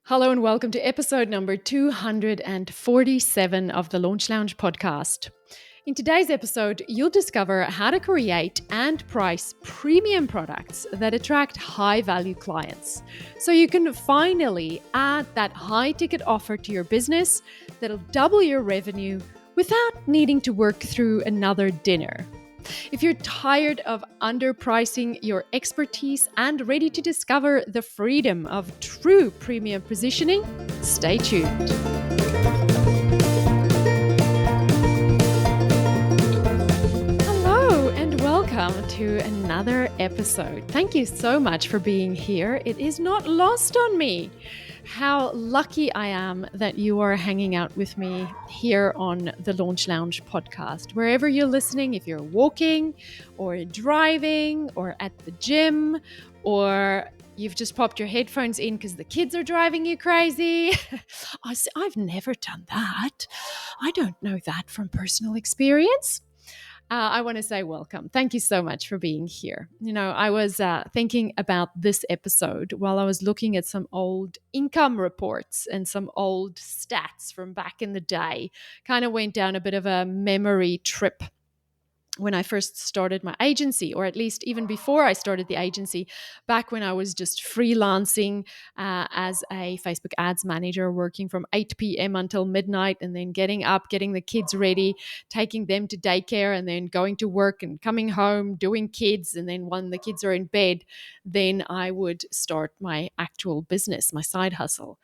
Hello and welcome to episode number 247 of the Launch Lounge podcast. In today's episode, you'll discover how to create and price premium products that attract high-value clients. So you can finally add that high-ticket offer to your business that'll double your revenue without needing to work through another dinner. If you're tired of underpricing your expertise and ready to discover the freedom of true premium positioning, stay tuned. Hello and welcome to another episode. Thank you so much for being here. It is not lost on me how lucky I am that you are hanging out with me here on the Launch Lounge podcast. Wherever you're listening, if you're walking or driving or at the gym or you've just popped your headphones in because the kids are driving you crazy. I've never done that. I don't know that from personal experience. I want to say welcome. Thank you so much for being here. You know, I was thinking about this episode while I was looking at some old income reports and some old stats from back in the day. Kind of went down a bit of a memory trip when I first started my agency, or at least even before I started the agency, back when I was just freelancing as a Facebook ads manager, working from 8 p.m. until midnight, and then getting up, getting the kids ready, taking them to daycare, and then going to work and coming home, doing kids. And then when the kids are in bed, then I would start my actual business, my side hustle.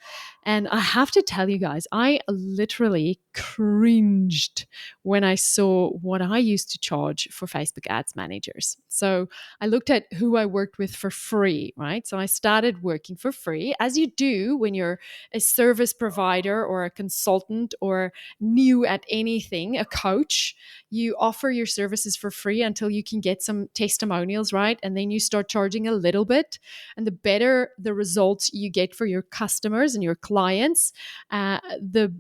And I have to tell you guys, I literally cringed when I saw what I used to charge for Facebook ads managers. So I looked at who I worked with for free, right? So I started working for free, as you do when you're a service provider or a consultant or new at anything, a coach. You offer your services for free until you can get some testimonials, right? And then you start charging a little bit. And the better the results you get for your customers and your clients, the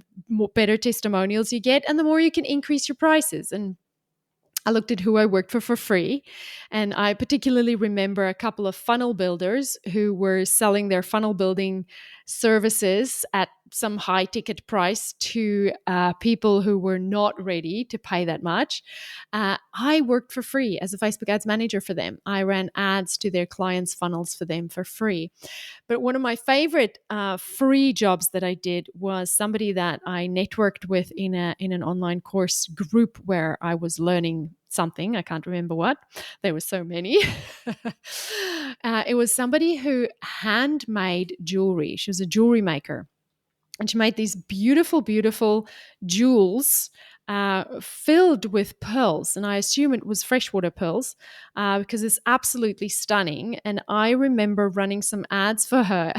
better testimonials you get, and the more you can increase your prices. And I looked at who I worked for free. And I particularly remember a couple of funnel builders who were selling their funnel building services at some high ticket price to people who were not ready to pay that much. I worked for free as a Facebook ads manager for them. I ran ads to their clients' funnels for them for free. But one of my favorite free jobs that I did was somebody that I networked with in an online course group where I was learning something. I can't remember what. There were so many. It was somebody who handmade jewelry. She was a jewelry maker. And she made these beautiful, beautiful jewels filled with pearls. And I assume it was freshwater pearls because it's absolutely stunning. And I remember running some ads for her.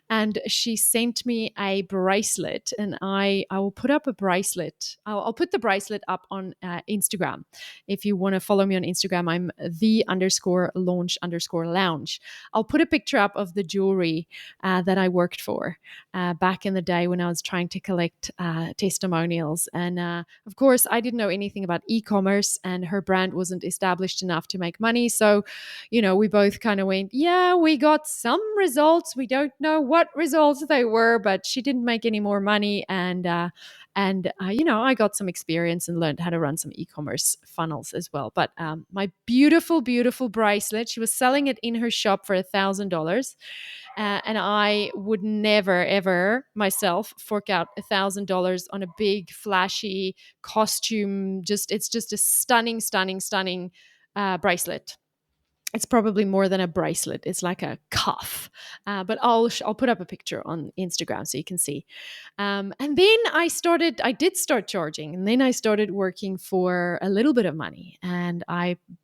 And she sent me a bracelet. And I will put up a bracelet. I'll put the bracelet up on Instagram. If you want to follow me on Instagram, I'm the_launch_lounge. I'll put a picture up of the jewelry that I worked for back in the day when I was trying to collect testimonials. And of course, I didn't know anything about e-commerce, and her brand wasn't established enough to make money. So, you know, we both kind of went, yeah, we got some results. We don't know what results they were, but she didn't make any more money. And you know, I got some experience and learned how to run some e-commerce funnels as well. But my beautiful, beautiful bracelet, she was selling it in her shop for $1,000. And I would never, ever myself fork out $1,000 on a big, flashy costume. It's just a stunning, stunning, stunning bracelet. It's probably more than a bracelet. It's like a cuff. But I'll put up a picture on Instagram so you can see. And then I did start charging. And then I started working for a little bit of money. And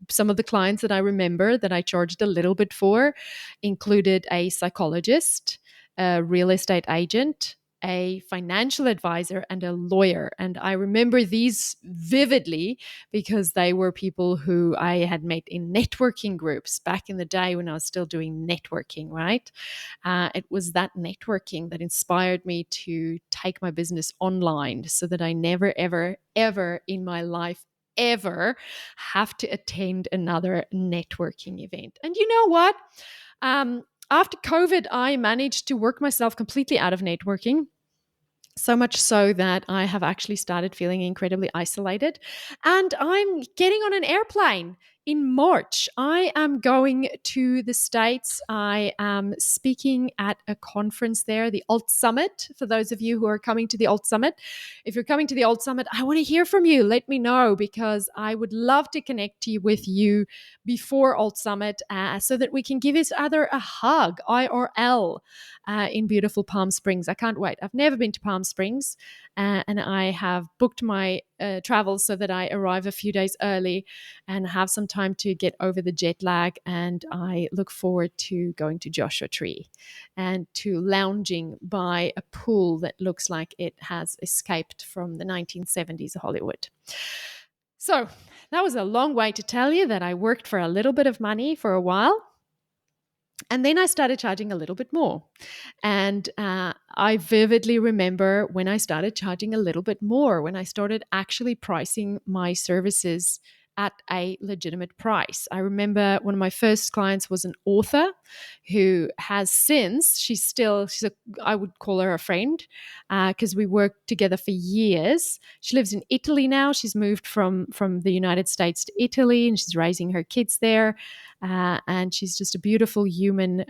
some of the clients that I remember that I charged a little bit for included a psychologist, a real estate agent, a financial advisor, and a lawyer. And I remember these vividly because they were people who I had met in networking groups back in the day when I was still doing networking, right? It was that networking that inspired me to take my business online so that I never, ever, ever in my life ever have to attend another networking event. And you know what? After COVID, I managed to work myself completely out of networking. So much so that I have actually started feeling incredibly isolated. And I'm getting on an airplane in March. I am going to the States. I am speaking at a conference there, the Alt Summit. For those of you who are coming to the Alt Summit, if you're coming to the Alt Summit, I want to hear from you. Let me know, because I would love to connect with you before Alt Summit, so that we can give each other a hug, IRL, in beautiful Palm Springs. I can't wait. I've never been to Palm Springs, and I have booked my travels so that I arrive a few days early and have some time to get over the jet lag. And I look forward to going to Joshua Tree and to lounging by a pool that looks like it has escaped from the 1970s Hollywood. So that was a long way to tell you that I worked for a little bit of money for a while. And then I started charging a little bit more. And I vividly remember when I started charging a little bit more, when I started actually pricing my services at a legitimate price. I remember one of my first clients was an author who has since, I would call her a friend, because we worked together for years. She lives in Italy now. She's moved from the United States to Italy, and she's raising her kids there. And she's just a beautiful human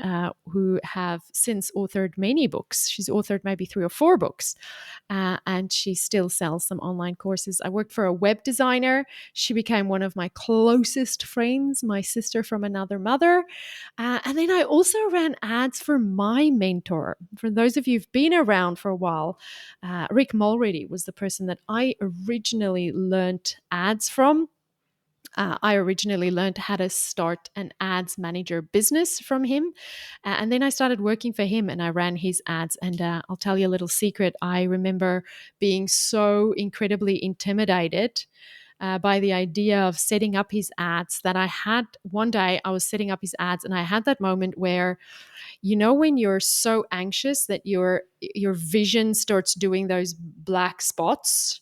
who have since authored many books. She's authored maybe 3 or 4 books, and she still sells some online courses. I worked for a web designer. She became one of my closest friends, my sister from another mother. And then I also ran ads for my mentor. For those of you who've been around for a while, Rick Mulready was the person that I originally learned ads from. I originally learned how to start an ads manager business from him. And then I started working for him and I ran his ads. And I'll tell you a little secret. I remember being so incredibly intimidated by the idea of setting up his ads that I had one day. I was setting up his ads and I had that moment where, when you're so anxious that your vision starts doing those black spots.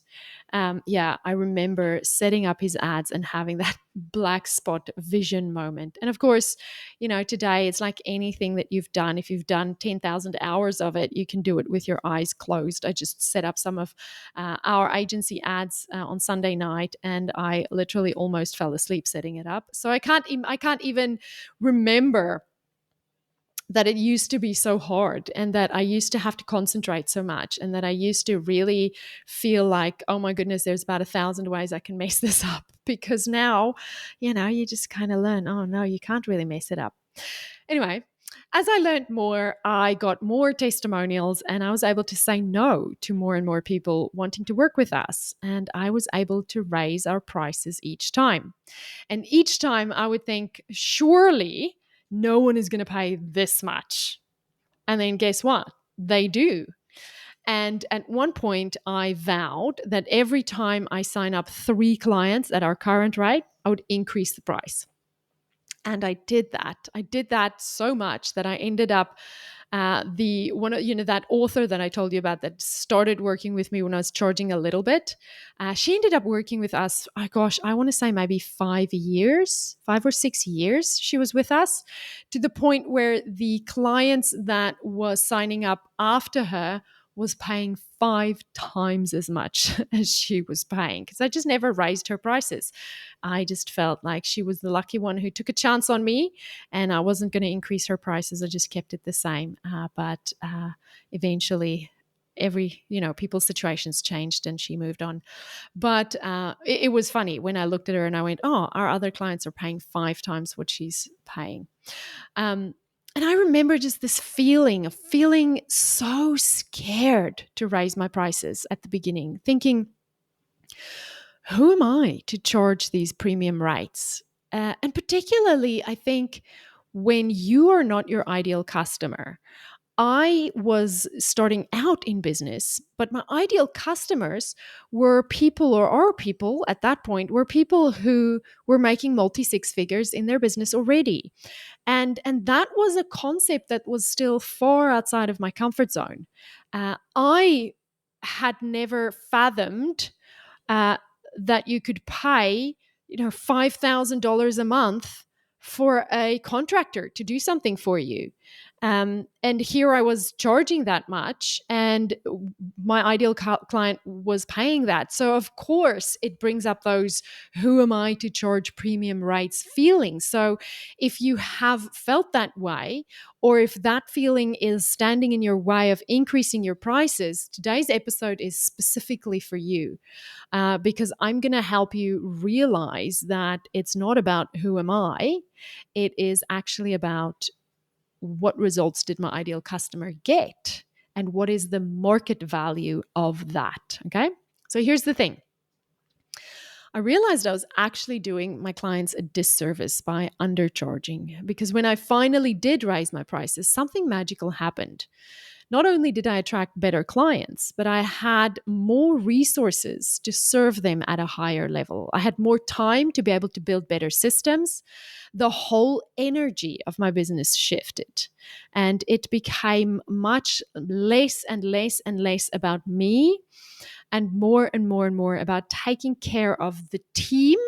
I remember setting up his ads and having that black spot vision moment. And of course, today it's like anything that you've done. If you've done 10,000 hours of it, you can do it with your eyes closed. I just set up some of our agency ads on Sunday night, and I literally almost fell asleep setting it up. So I can't even remember that it used to be so hard, and that I used to have to concentrate so much, and that I used to really feel like, oh my goodness, there's about 1,000 ways I can mess this up. Because now, you just kind of learn, oh no, you can't really mess it up. Anyway, as I learned more, I got more testimonials and I was able to say no to more and more people wanting to work with us. And I was able to raise our prices each time. And each time I would think, surely no one is going to pay this much. And then guess what? They do. And at one point, I vowed that every time I sign up 3 clients at our current rate, I would increase the price. And I did that. I did that so much that I ended up that author that I told you about that started working with me when I was charging a little bit. She ended up working with us. Oh gosh, I want to say maybe 5 or 6 years. She was with us, to the point where the clients that was signing up after her was paying 5 times as much as she was paying, because I just never raised her prices. I just felt like she was the lucky one who took a chance on me, and I wasn't going to increase her prices. I just kept it the same. But eventually, people's situations changed and she moved on. But it was funny when I looked at her and I went, oh, our other clients are paying 5 times what she's paying. And I remember just this feeling of feeling so scared to raise my prices at the beginning, thinking, who am I to charge these premium rates? And particularly, I think, when you are not your ideal customer. I was starting out in business, but my ideal customers were people, or are people at that point, were people who were making multi-six figures in their business already. And that was a concept that was still far outside of my comfort zone. I had never fathomed uh, that you could pay $5,000 a month for a contractor to do something for you. And here I was charging that much, and my ideal client was paying that. So, of course, it brings up those who am I to charge premium rates feelings. So, if you have felt that way, or if that feeling is standing in your way of increasing your prices, today's episode is specifically for you, because I'm going to help you realize that it's not about who am I, it is actually about what results did my ideal customer get and what is the market value of that. Okay. So here's the thing. I realized I was actually doing my clients a disservice by undercharging, because when I finally did raise my prices, something magical happened. Not only did I attract better clients, but I had more resources to serve them at a higher level. I had more time to be able to build better systems. The whole energy of my business shifted, and it became much less and less and less about me, and more and more about taking care of the team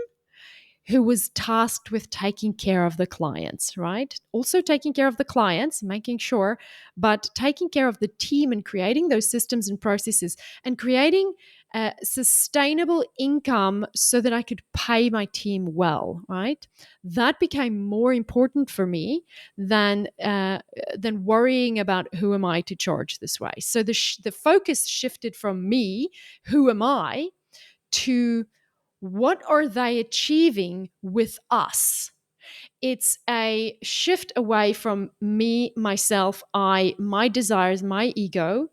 who was tasked with taking care of the clients, right? Also taking care of the clients, making sure, but taking care of the team and creating those systems and processes and creating a sustainable income so that I could pay my team well, right? That became more important for me than worrying about who am I to charge this way. So the focus shifted from me, who am I, to what are they achieving with us? It's a shift away from me, myself, I, my desires, my ego,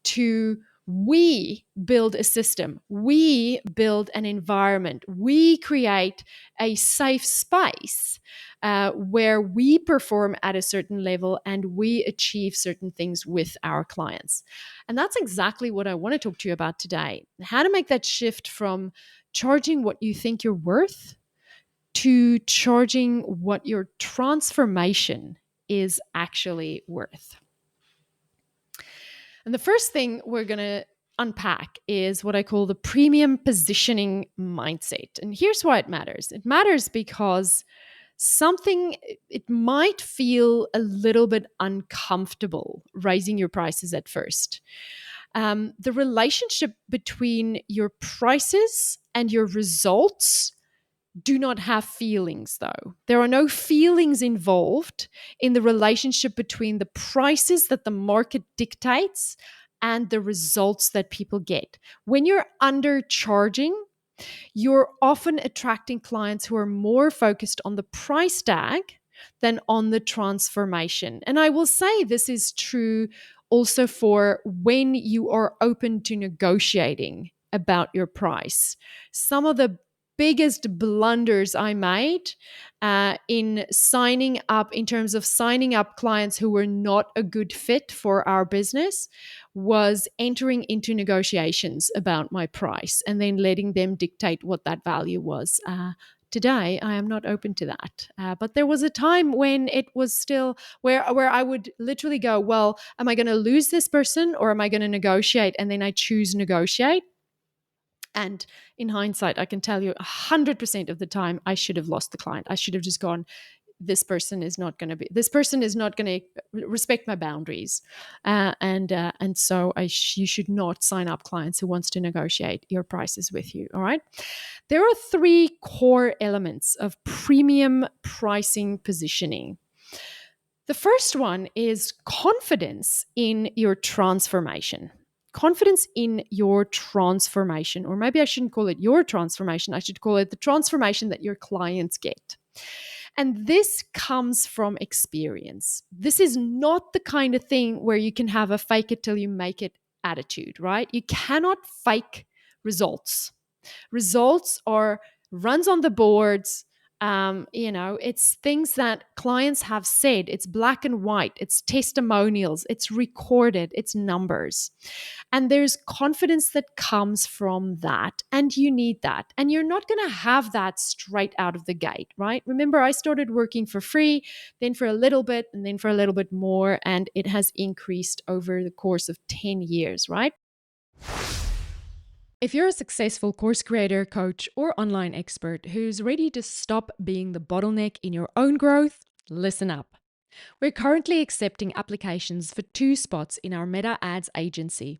to we build a system, we build an environment, we create a safe space where we perform at a certain level and we achieve certain things with our clients. And that's exactly what I want to talk to you about today. How to make that shift from charging what you think you're worth to charging what your transformation is actually worth. And the first thing we're going to unpack is what I call the premium positioning mindset. And here's why it matters. It matters because it might feel a little bit uncomfortable raising your prices at first. The relationship between your prices and your results do not have feelings, though. There are no feelings involved in the relationship between the prices that the market dictates and the results that people get. When you're undercharging, you're often attracting clients who are more focused on the price tag than on the transformation. And I will say this is true also for when you are open to negotiating about your price. Some of the biggest blunders I made in terms of signing up clients who were not a good fit for our business, was entering into negotiations about my price and then letting them dictate what that value was. Today, I am not open to that. But there was a time when it was still where I would literally go, well, am I going to lose this person or am I going to negotiate? And then I choose negotiate. And in hindsight, I can tell you 100% of the time, I should have lost the client. I should have just gone, this person is not going to respect my boundaries. And so you should not sign up clients who wants to negotiate your prices with you. All right. There are three core elements of premium pricing positioning. The first one is confidence in your transformation. Confidence in your transformation, or maybe I shouldn't call it your transformation, I should call it the transformation that your clients get. And this comes from experience. This is not the kind of thing where you can have a fake it till you make it attitude, right? You cannot fake results. Results are runs on the boards. It's things that clients have said. It's black and white. It's testimonials. It's recorded. It's numbers. And there's confidence that comes from that. And you need that. And you're not going to have that straight out of the gate, right? Remember, I started working for free, then for a little bit, and then for a little bit more. And it has increased over the course of 10 years, right? If you're a successful course creator, coach, or online expert who's ready to stop being the bottleneck in your own growth, listen up. We're currently accepting applications for 2 spots in our Meta Ads agency.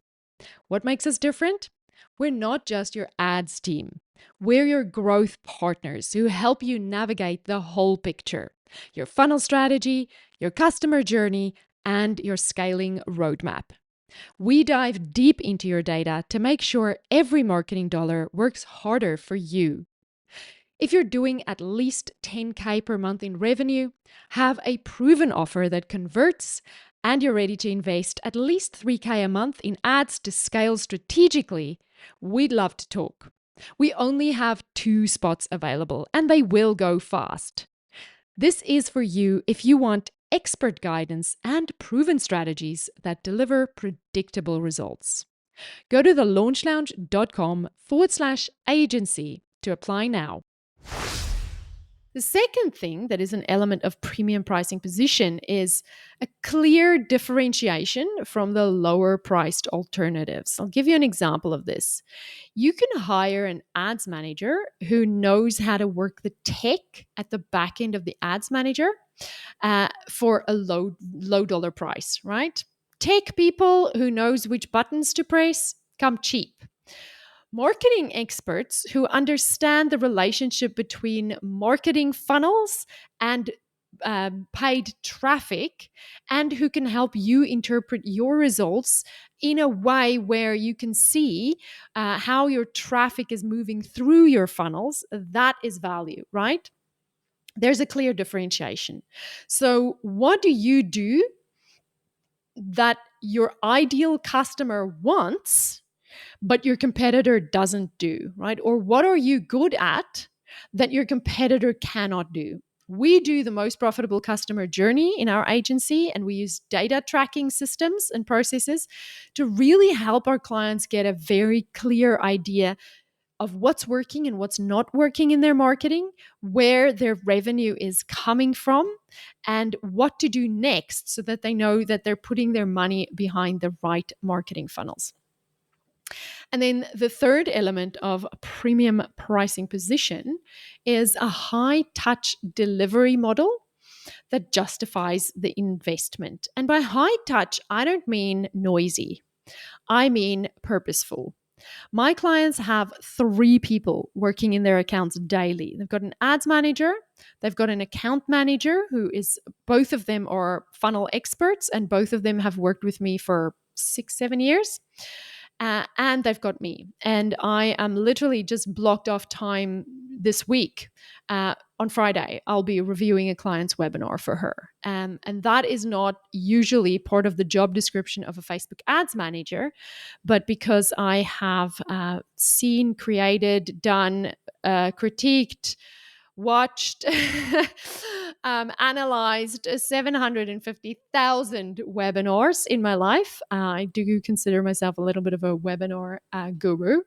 What makes us different? We're not just your ads team. We're your growth partners who help you navigate the whole picture: your funnel strategy, your customer journey, and your scaling roadmap. We dive deep into your data to make sure every marketing dollar works harder for you. If you're doing at least 10K per month in revenue, have a proven offer that converts, and you're ready to invest at least 3K a month in ads to scale strategically, we'd love to talk. We only have 2 spots available, and they will go fast. This is for you if you want expert guidance and proven strategies that deliver predictable results. Go to thelaunchlounge.com/agency to apply now. The second thing that is an element of premium pricing position is a clear differentiation from the lower priced alternatives. I'll give you an example of this. You can hire an ads manager who knows how to work the tech at the back end of the ads manager for a low dollar price, right? Tech people who knows which buttons to press come cheap. Marketing experts who understand the relationship between marketing funnels and paid traffic, and who can help you interpret your results in a way where you can see how your traffic is moving through your funnels. That is value, right? There's a clear differentiation. So, what do you do that your ideal customer wants but your competitor doesn't do, right? Or what are you good at that your competitor cannot do? We do the most profitable customer journey in our agency, and we use data tracking systems and processes to really help our clients get a very clear idea of what's working and what's not working in their marketing, where their revenue is coming from, and what to do next so that they know that they're putting their money behind the right marketing funnels. And then the third element of a premium pricing position is a high touch delivery model that justifies the investment. And by high touch, I don't mean noisy, I mean purposeful. My clients have 3 people working in their accounts daily. They've got an ads manager, they've got an account manager who is, both of them are funnel experts, and both of them have worked with me for 6-7 years. And they've got me. And I am literally just blocked off time this week. On Friday, I'll be reviewing a client's webinar for her. And that is not usually part of the job description of a Facebook ads manager. But because I have seen, created, done, critiqued, watched, analyzed 750,000 webinars in my life. I do consider myself a little bit of a webinar guru.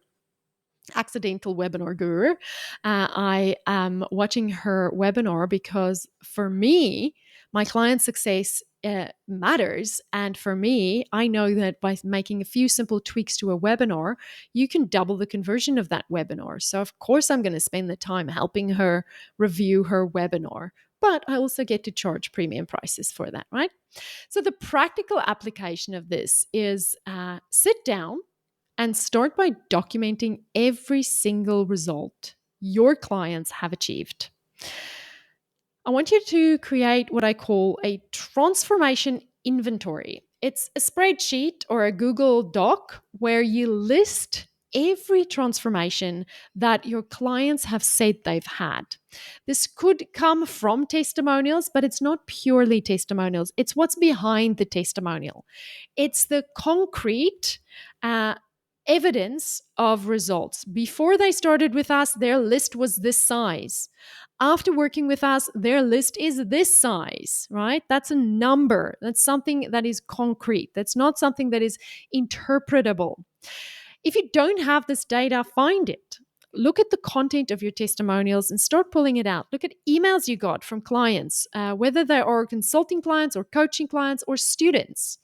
Accidental webinar guru. I am watching her webinar because for me, my client success matters. And for me, I know that by making a few simple tweaks to a webinar, you can double the conversion of that webinar. So, of course, I'm going to spend the time helping her review her webinar. But I also get to charge premium prices for that, right? So, the practical application of this is sit down and start by documenting every single result your clients have achieved. I want you to create what I call a transformation inventory. It's a spreadsheet or a Google Doc where you list every transformation that your clients have said they've had. This could come from testimonials, but it's not purely testimonials. It's what's behind the testimonial. It's the concrete evidence of results. Before they started with us, their list was this size. After working with us, their list is this size, right? That's a number. That's something that is concrete. That's not something that is interpretable. If you don't have this data, find it. Look at the content of your testimonials and start pulling it out. Look at emails you got from clients, whether they are consulting clients or coaching clients or students.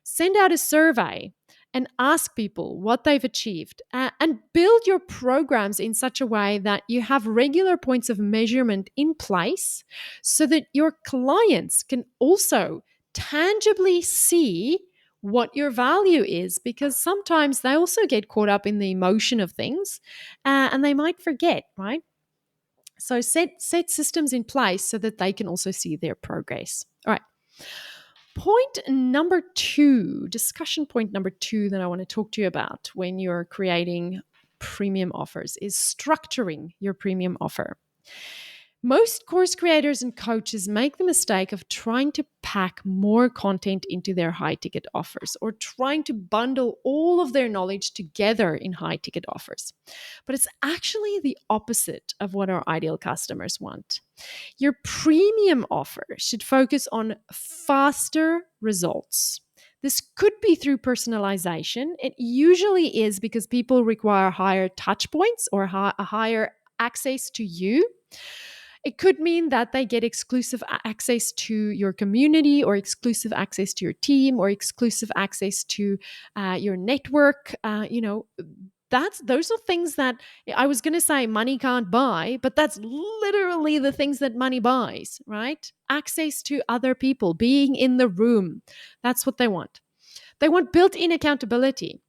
Send out a survey and ask people what they've achieved, and build your programs in such a way that you have regular points of measurement in place so that your clients can also tangibly see what your value is, because sometimes they also get caught up in the emotion of things, and they might forget, right? So set systems in place so that they can also see their progress. All right. Point number two, discussion point number two that I want to talk to you about when you're creating premium offers is structuring your premium offer. Most course creators and coaches make the mistake of trying to pack more content into their high ticket offers, or trying to bundle all of their knowledge together in high ticket offers. But it's actually the opposite of what our ideal customers want. Your premium offer should focus on faster results. This could be through personalization. It usually is because people require higher touch points or a higher access to you. It could mean that they get exclusive access to your community, or exclusive access to your team, or exclusive access to your network. Those are things that I was going to say money can't buy, but that's literally the things that money buys, right? Access to other people, being in the room. That's what they want. They want built-in accountability.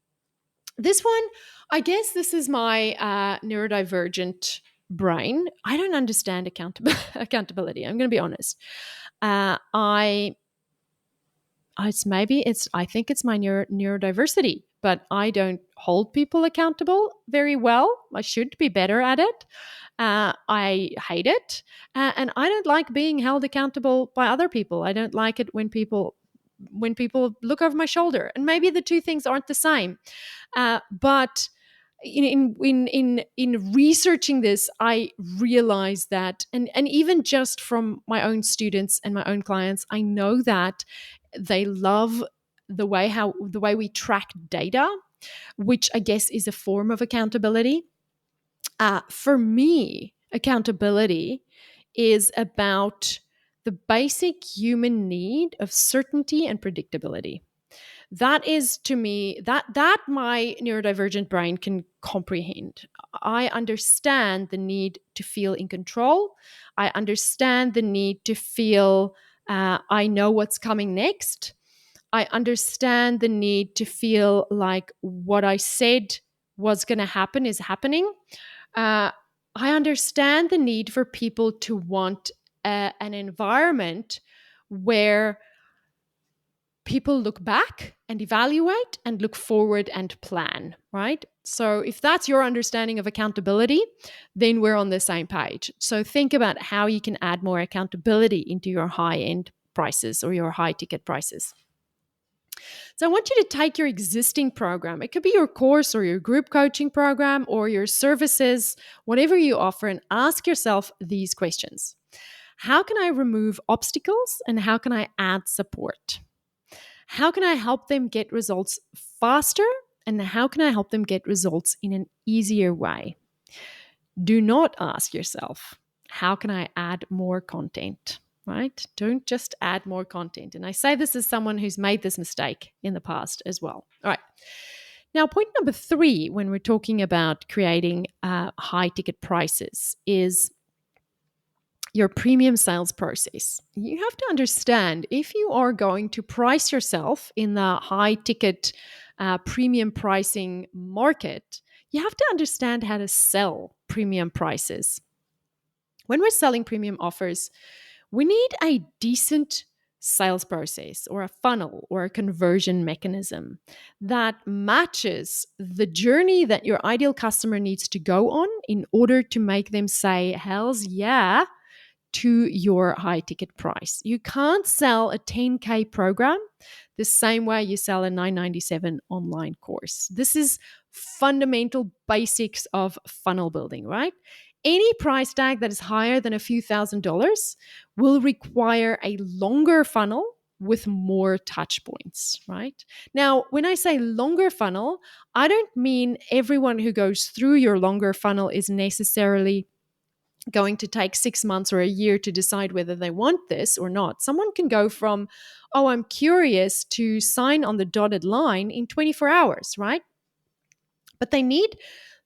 This one, I guess this is my neurodivergent brain. I don't understand accountability. I'm going to be honest. I think it's my neurodiversity, but I don't hold people accountable very well. I should be better at it. I hate it, and I don't like being held accountable by other people. I don't like it when people look over my shoulder. And maybe the two things aren't the same, but in researching this, I realized that, and even just from my own students and my own clients, I know that they love the way we track data, which I guess is a form of accountability. For me, accountability is about the basic human need of certainty and predictability. That is, to me, that my neurodivergent brain can comprehend. I understand the need to feel in control. I understand the need to feel I know what's coming next. I understand the need to feel like what I said was going to happen is happening. Uh, I understand the need for people to want an environment where people look back and evaluate and look forward and plan, right? So if that's your understanding of accountability, then we're on the same page. So think about how you can add more accountability into your high-end prices or your high-ticket prices. So I want you to take your existing program. It could be your course or your group coaching program or your services, whatever you offer, and ask yourself these questions. How can I remove obstacles, and how can I add support? How can I help them get results faster, and how can I help them get results in an easier way? Do not ask yourself, how can I add more content? Right? Don't just add more content. And I say this as someone who's made this mistake in the past as well. All right. Now, point number 3, when we're talking about creating high ticket prices, is your premium sales process. You have to understand, if you are going to price yourself in the high ticket premium pricing market, you have to understand how to sell premium prices. When we're selling premium offers, we need a decent sales process or a funnel or a conversion mechanism that matches the journey that your ideal customer needs to go on in order to make them say, hells yeah, to your high ticket price. You can't sell a 10K program the same way you sell a $997 online course. This is fundamental basics of funnel building, right? Any price tag that is higher than a few $1,000s will require a longer funnel with more touch points, right? Now, when I say longer funnel, I don't mean everyone who goes through your longer funnel is necessarily going to take 6 months or a year to decide whether they want this or not. Someone can go from, oh, I'm curious, to sign on the dotted line in 24 hours, right? But they need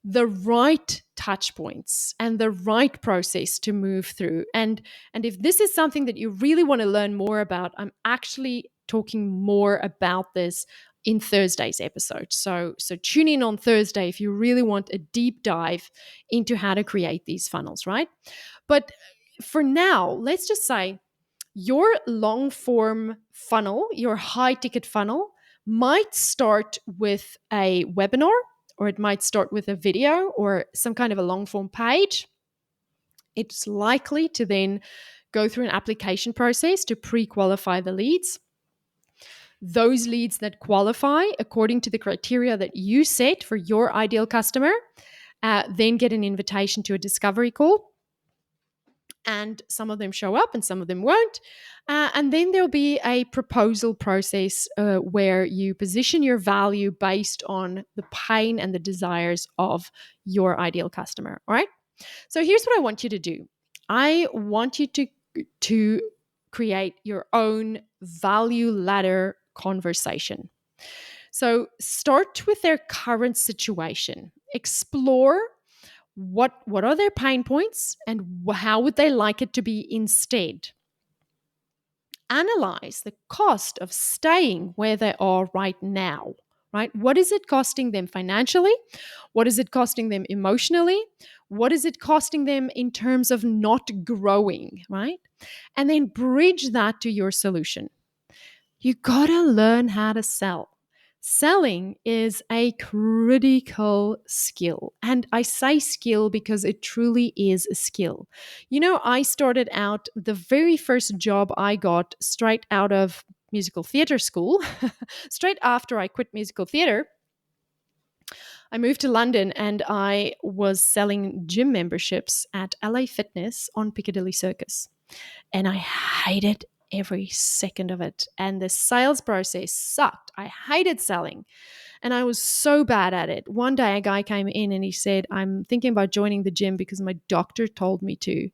the right touch points and the right process to move through. And if this is something that you really want to learn more about, I'm actually talking more about this in Thursday's episode. So tune in on Thursday if you really want a deep dive into how to create these funnels, right? But for now, let's just say your long form funnel, your high ticket funnel, might start with a webinar, or it might start with a video or some kind of a long form page. It's likely to then go through an application process to pre qualify the leads. Those leads that qualify according to the criteria that you set for your ideal customer then get an invitation to a discovery call. And some of them show up and some of them won't. And then there'll be a proposal process where you position your value based on the pain and the desires of your ideal customer. All right. So here's what I want you to do. I want you to create your own value ladder conversation. So start with their current situation. Explore what are their pain points and how would they like it to be instead. Analyze the cost of staying where they are right now, right? What is it costing them financially? What is it costing them emotionally? What is it costing them in terms of not growing, right? And then bridge that to your solution. You gotta learn how to sell. Selling is a critical skill. And I say skill because it truly is a skill. You know, I started out, the very first job I got straight out of musical theater school, straight after I quit musical theater, I moved to London and I was selling gym memberships at LA Fitness on Piccadilly Circus. And I hated every second of it. And the sales process sucked. I hated selling. And I was so bad at it. One day a guy came in and he said, I'm thinking about joining the gym because my doctor told me to.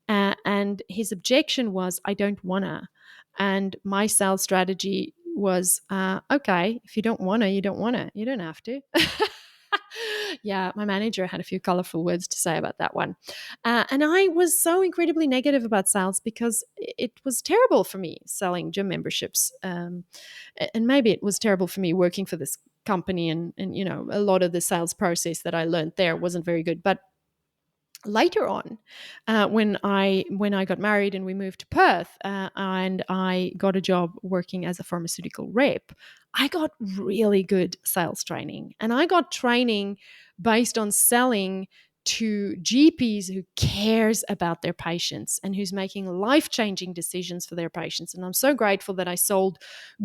And his objection was, I don't want to. And my sales strategy was, okay, if you don't want to, you don't want to. You don't have to. Yeah, my manager had a few colorful words to say about that one. And I was so incredibly negative about sales because it was terrible for me selling gym memberships. And maybe it was terrible for me working for this company. And, you know, a lot of the sales process that I learned there wasn't very good. But later on, when I got married and we moved to Perth, and I got a job working as a pharmaceutical rep, I got really good sales training, and I got training based on selling to GPs who cares about their patients and who's making life-changing decisions for their patients. And I'm so grateful that I sold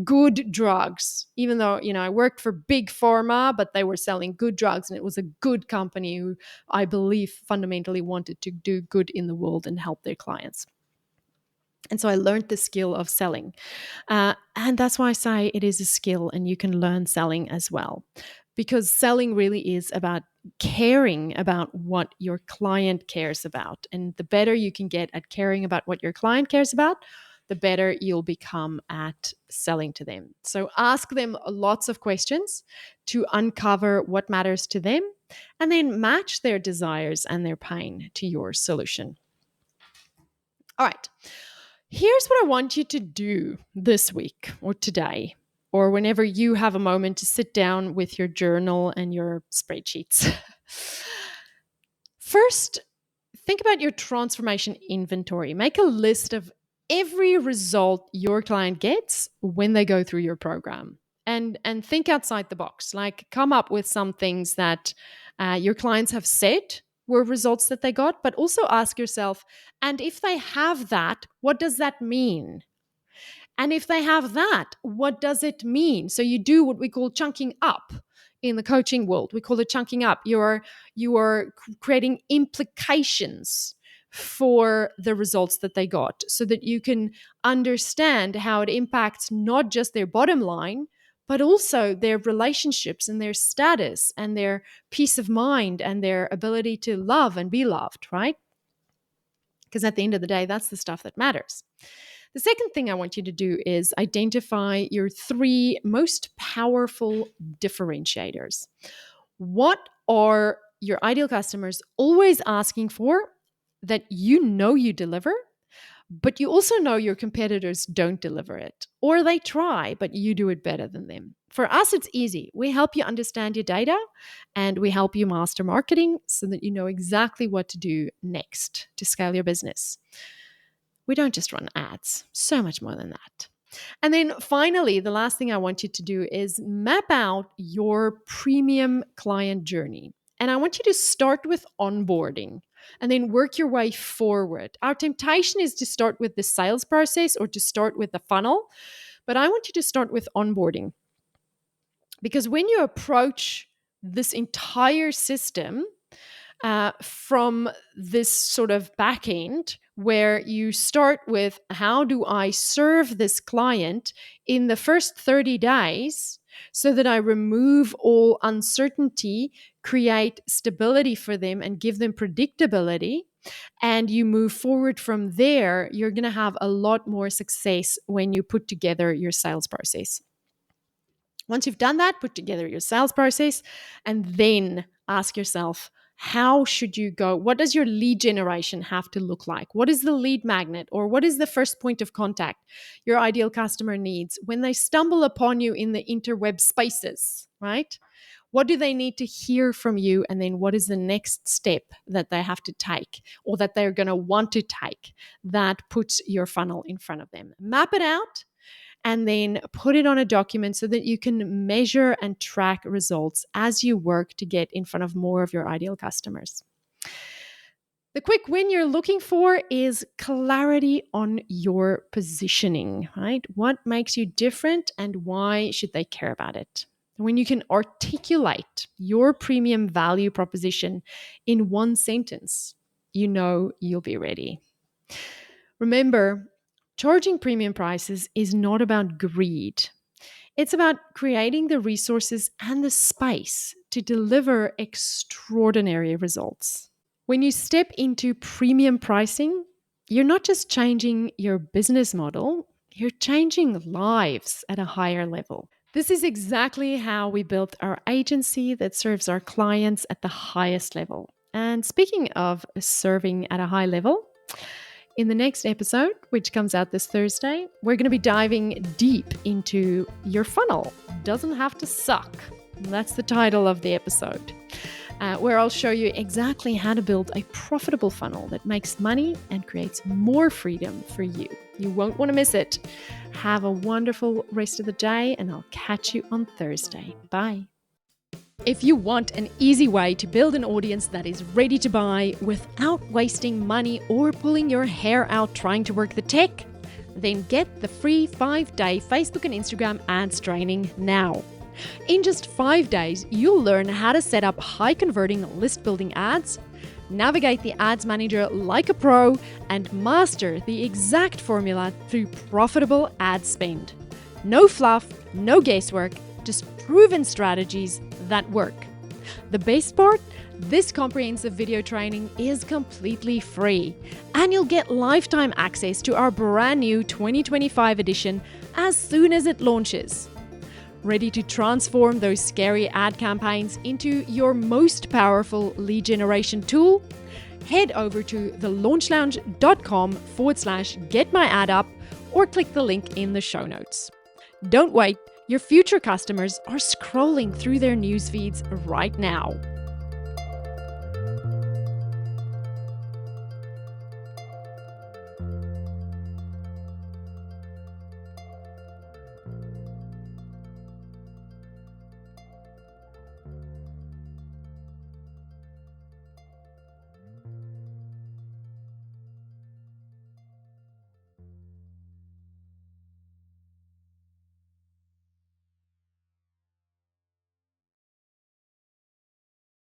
good drugs, even though, you know, I worked for big pharma, but they were selling good drugs and it was a good company who I believe fundamentally wanted to do good in the world and help their clients. And so I learned the skill of selling. And that's why I say it is a skill and you can learn selling as well. Because selling really is about caring about what your client cares about. And the better you can get at caring about what your client cares about, the better you'll become at selling to them. So ask them lots of questions to uncover what matters to them and then match their desires and their pain to your solution. All right. Here's what I want you to do this week or today, or whenever you have a moment to sit down with your journal and your spreadsheets. First, think about your transformation inventory. Make a list of every result your client gets when they go through your program. And think outside the box. Like, come up with some things that your clients have said were results that they got, but also ask yourself, and if they have that, what does that mean? And if they have that, what does it mean? So you do what we call chunking up in the coaching world. We call it chunking up. You are creating implications for the results that they got so that you can understand how it impacts not just their bottom line, but also their relationships and their status and their peace of mind and their ability to love and be loved, right? Because at the end of the day, that's the stuff that matters. The second thing I want you to do is identify your 3 most powerful differentiators. What are your ideal customers always asking for that you deliver, but you also know your competitors don't deliver it, or they try, but you do it better than them? For us, it's easy. We help you understand your data and we help you master marketing so that you know exactly what to do next to scale your business. We don't just run ads, so much more than that. And then finally, the last thing I want you to do is map out your premium client journey. And I want you to start with onboarding and then work your way forward. Our temptation is to start with the sales process or to start with the funnel, but I want you to start with onboarding. Because when you approach this entire system from this sort of back end, where you start with how do I serve this client in the first 30 days so that I remove all uncertainty, create stability for them, and give them predictability, and you move forward from there, you're going to have a lot more success when you put together your sales process. Once you've done that, put together your sales process and then ask yourself, how should you go? What does your lead generation have to look like? What is the lead magnet, or what is the first point of contact your ideal customer needs when they stumble upon you in the interweb spaces, right? What do they need to hear from you? And then what is the next step that they have to take or that they're going to want to take that puts your funnel in front of them? Map it out and then put it on a document so that you can measure and track results as you work to get in front of more of your ideal customers. The quick win you're looking for is clarity on your positioning, right? What makes you different and why should they care about it? When you can articulate your premium value proposition in one sentence, you know you'll be ready. Remember, charging premium prices is not about greed. It's about creating the resources and the space to deliver extraordinary results. When you step into premium pricing, you're not just changing your business model, you're changing lives at a higher level. This is exactly how we built our agency that serves our clients at the highest level. And speaking of serving at a high level, in the next episode, which comes out this Thursday, we're going to be diving deep into your funnel. Doesn't have to suck. That's the title of the episode, where I'll show you exactly how to build a profitable funnel that makes money and creates more freedom for you. You won't want to miss it. Have a wonderful rest of the day, and I'll catch you on Thursday. Bye. If you want an easy way to build an audience that is ready to buy without wasting money or pulling your hair out trying to work the tech, then get the free 5-day Facebook and Instagram ads training now. In just 5 days, you'll learn how to set up high-converting list-building ads, navigate the ads manager like a pro, and master the exact formula through profitable ad spend. No fluff, no guesswork, just proven strategies that work. The best part? This comprehensive video training is completely free, and you'll get lifetime access to our brand new 2025 edition as soon as it launches. Ready to transform those scary ad campaigns into your most powerful lead generation tool? Head over to thelaunchlounge.com/getmyAdUp or click the link in the show notes. Don't wait. Your future customers are scrolling through their news feeds right now.